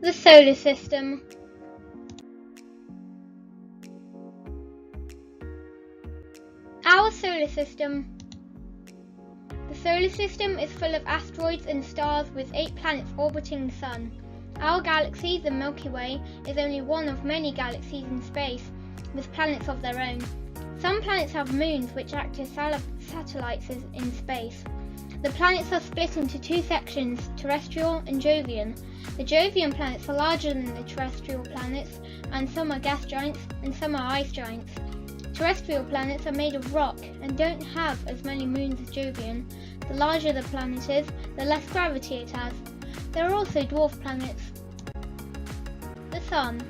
The solar system. Our solar system. The solar system is full of asteroids and stars with 8 planets orbiting the Sun. Our galaxy, the Milky Way, is only one of many galaxies in space, with planets of their own. Some planets have moons which act as satellites in space. The planets are split into 2 sections, terrestrial and Jovian. The Jovian planets are larger than the terrestrial planets, and some are gas giants and some are ice giants. Terrestrial planets are made of rock and don't have as many moons as Jovian. The larger the planet is, the less gravity it has. There are also dwarf planets. The Sun.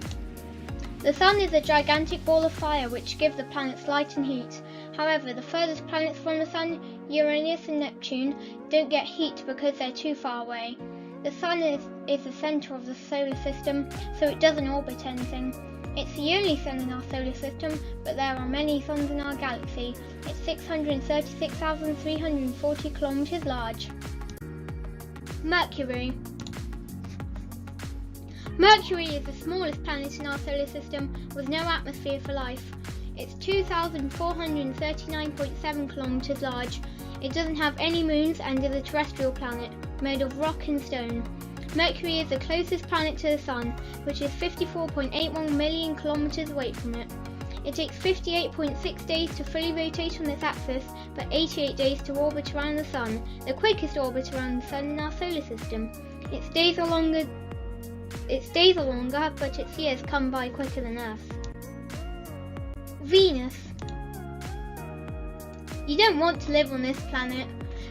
The Sun is a gigantic ball of fire which gives the planets light and heat. However, the furthest planets from the Sun, Uranus and Neptune, don't get heat because they're too far away. The Sun is the centre of the solar system, so it doesn't orbit anything. It's the only sun in our solar system, but there are many suns in our galaxy. It's 636,340 kilometres large. Mercury. Mercury is the smallest planet in our solar system with no atmosphere for life. It's 2,439.7 kilometres large. It doesn't have any moons and is a terrestrial planet made of rock and stone. Mercury is the closest planet to the Sun, which is 54.81 million kilometres away from it. It takes 58.6 days to fully rotate on its axis, but 88 days to orbit around the Sun, the quickest orbit around the Sun in our solar system. Its days are longer, but its years come by quicker than Earth. Venus. You don't want to live on this planet.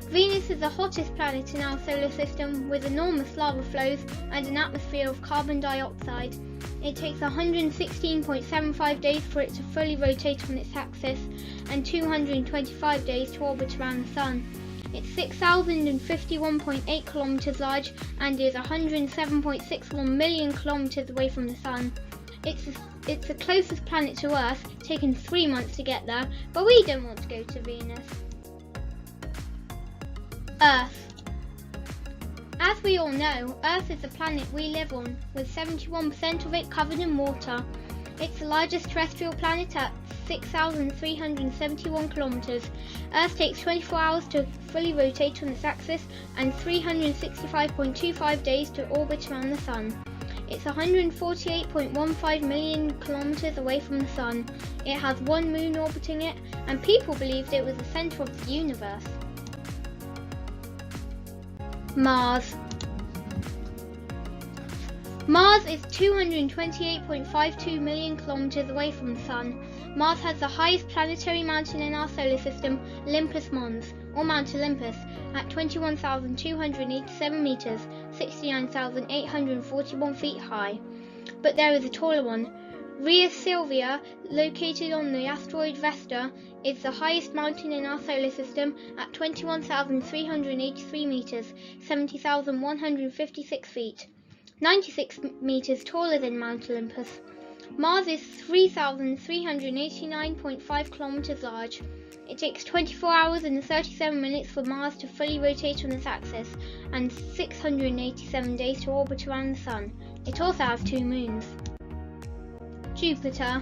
Venus is the hottest planet in our solar system with enormous lava flows and an atmosphere of carbon dioxide. It takes 116.75 days for it to fully rotate on its axis and 225 days to orbit around the Sun. It's 6,051.8 kilometres large and is 107.61 million kilometres away from the Sun. It's the closest planet to Earth, taking 3 months to get there, but we don't want to go to Venus. Earth. As we all know, Earth is the planet we live on, with 71% of it covered in water. It's the largest terrestrial planet at 6,371 kilometres. Earth takes 24 hours to fully rotate on its axis and 365.25 days to orbit around the Sun. It's 148.15 million kilometres away from the Sun. It has 1 moon orbiting it, and people believed it was the centre of the universe. Mars. Mars is 228.52 million kilometres away from the Sun. Mars has the highest planetary mountain in our solar system, Olympus Mons, or Mount Olympus, at 21,287 metres, 69,841 feet high. But there is a taller one. Rhea Silvia, located on the asteroid Vesta, is the highest mountain in our solar system at 21,383 metres, 70,156 feet, 96 metres taller than Mount Olympus. Mars is 3,389.5 kilometres large. It takes 24 hours and 37 minutes for Mars to fully rotate on its axis and 687 days to orbit around the Sun. It also has 2 moons. Jupiter.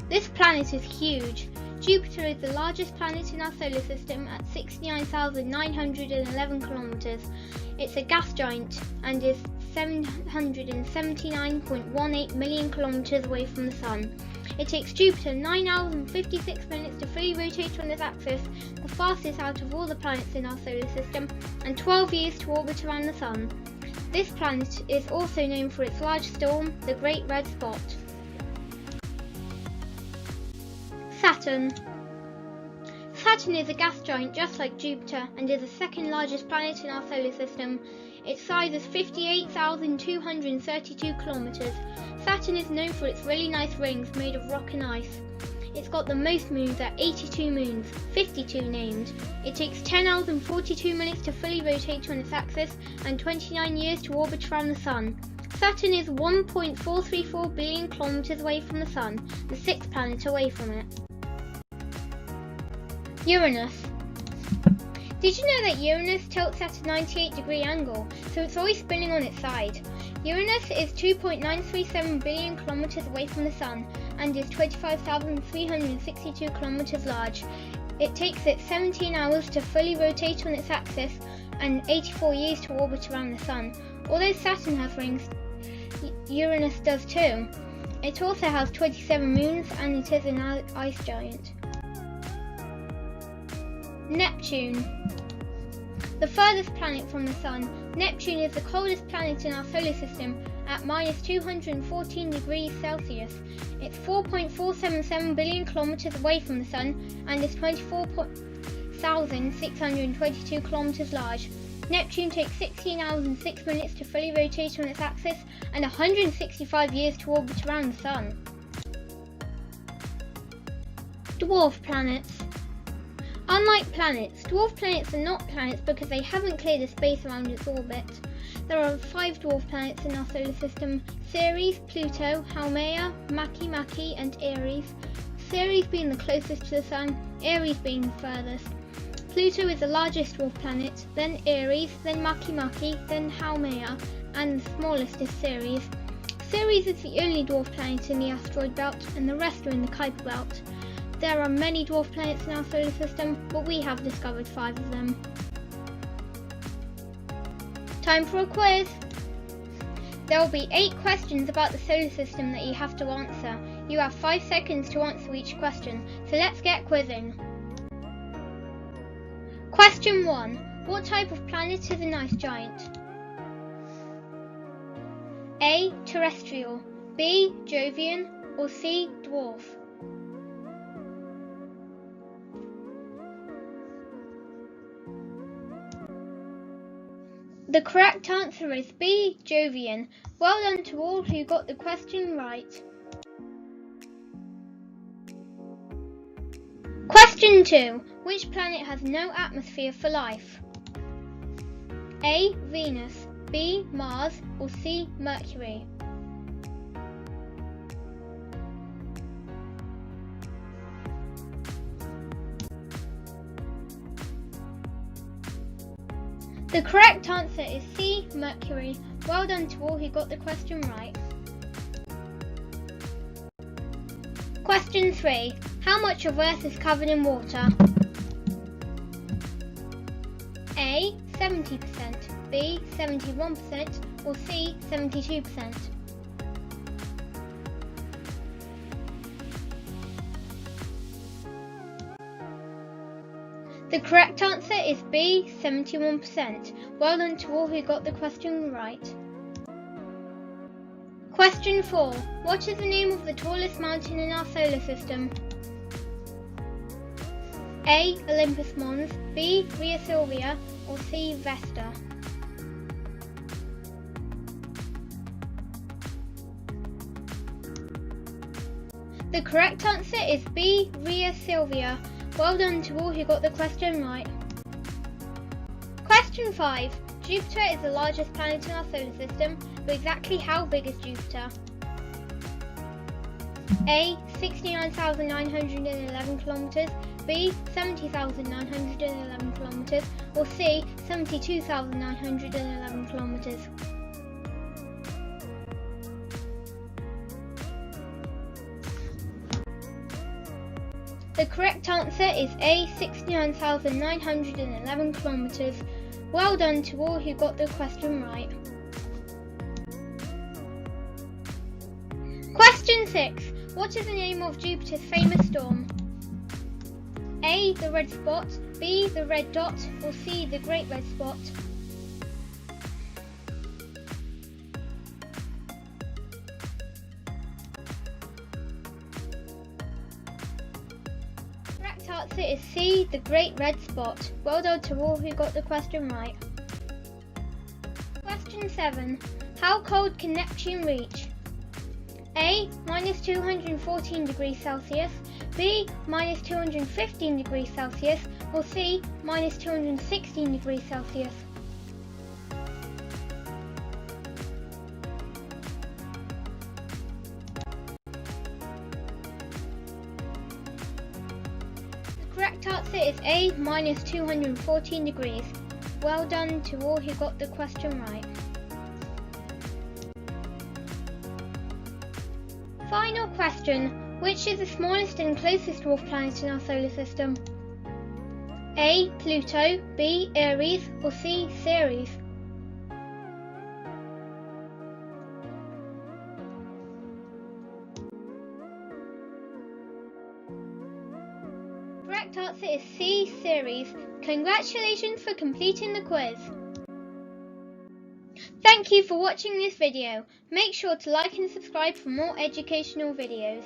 This planet is huge. Jupiter is the largest planet in our solar system at 69,911 kilometres. It's a gas giant and is 779.18 million kilometres away from the Sun. It takes Jupiter 9 hours and 56 minutes to fully rotate on its axis, the fastest out of all the planets in our solar system, and 12 years to orbit around the Sun. This planet is also known for its large storm, the Great Red Spot. Saturn. Saturn is a gas giant just like Jupiter and is the second largest planet in our solar system. Its size is 58,232 kilometres. Saturn is known for its really nice rings made of rock and ice. It's got the most moons at 82 moons, 52 named. It takes 10 hours and 42 minutes to fully rotate on its axis and 29 years to orbit around the Sun. Saturn is 1.434 billion kilometres away from the Sun, the 6th planet away from it. Uranus. Did you know that Uranus tilts at a 98-degree angle, so it's always spinning on its side? Uranus is 2.937 billion kilometers away from the Sun and is 25,362 kilometers large. It takes it 17 hours to fully rotate on its axis and 84 years to orbit around the Sun. Although Saturn has rings, Uranus does too. It also has 27 moons and it is an ice giant. Neptune. The furthest planet from the Sun, Neptune is the coldest planet in our solar system at -214 degrees Celsius. It's 4.477 billion kilometers away from the Sun and is 24,622 kilometers large. Neptune takes 16 hours and 6 minutes to fully rotate on its axis and 165 years to orbit around the Sun. Dwarf planets. Unlike planets, dwarf planets are not planets because they haven't cleared the space around its orbit. There are 5 dwarf planets in our solar system: Ceres, Pluto, Haumea, Makemake and Eris. Ceres being the closest to the Sun, Eris being the furthest. Pluto is the largest dwarf planet, then Eris, then Makemake, then Haumea, and the smallest is Ceres. Ceres is the only dwarf planet in the asteroid belt and the rest are in the Kuiper belt. There are many dwarf planets in our solar system, but we have discovered 5 of them. Time for a quiz! There will be 8 questions about the solar system that you have to answer. You have 5 seconds to answer each question, so let's get quizzing. Question 1. What type of planet is an ice giant? A. Terrestrial, B. Jovian, or C. Dwarf? The correct answer is B. Jovian. Well done to all who got the question right. Question 2. Which planet has no atmosphere for life? A. Venus, B. Mars, or C. Mercury? The correct answer is C. Mercury. Well done to all who got the question right. Question 3. How much of Earth is covered in water? A. 70%, B. 71%, or C. 72%? The correct answer is B. 71%. Well done to all who got the question right. Question 4. What is the name of the tallest mountain in our solar system? A. Olympus Mons, B. Via Silvia, or C. Vesta? The correct answer is B. Via Silvia. Well done to all who got the question right. Question 5. Jupiter is the largest planet in our solar system, but exactly how big is Jupiter? A. 69,911 kilometers, B. 70,911 kilometers, or C. 72,911 kilometers? The correct answer is A. 69,911 kilometers. Well done to all who got the question right. Question 6. What is the name of Jupiter's famous storm? A. The red spot, B. the red dot, or C. the great red spot? Correct answer is C. the great red spot. Well done to all who got the question right. Question 7. How cold can Neptune reach? A. -214 degrees Celsius, B. -215 degrees Celsius, or C. -216 degrees Celsius? The correct answer is A. -214 degrees. Well done to all who got the question right. Final question. Which is the smallest and closest dwarf planet in our solar system? A. Pluto, B. Aries, or C. Ceres? Correct answer is C. Ceres. Congratulations for completing the quiz. Thank you for watching this video. Make sure to like and subscribe for more educational videos.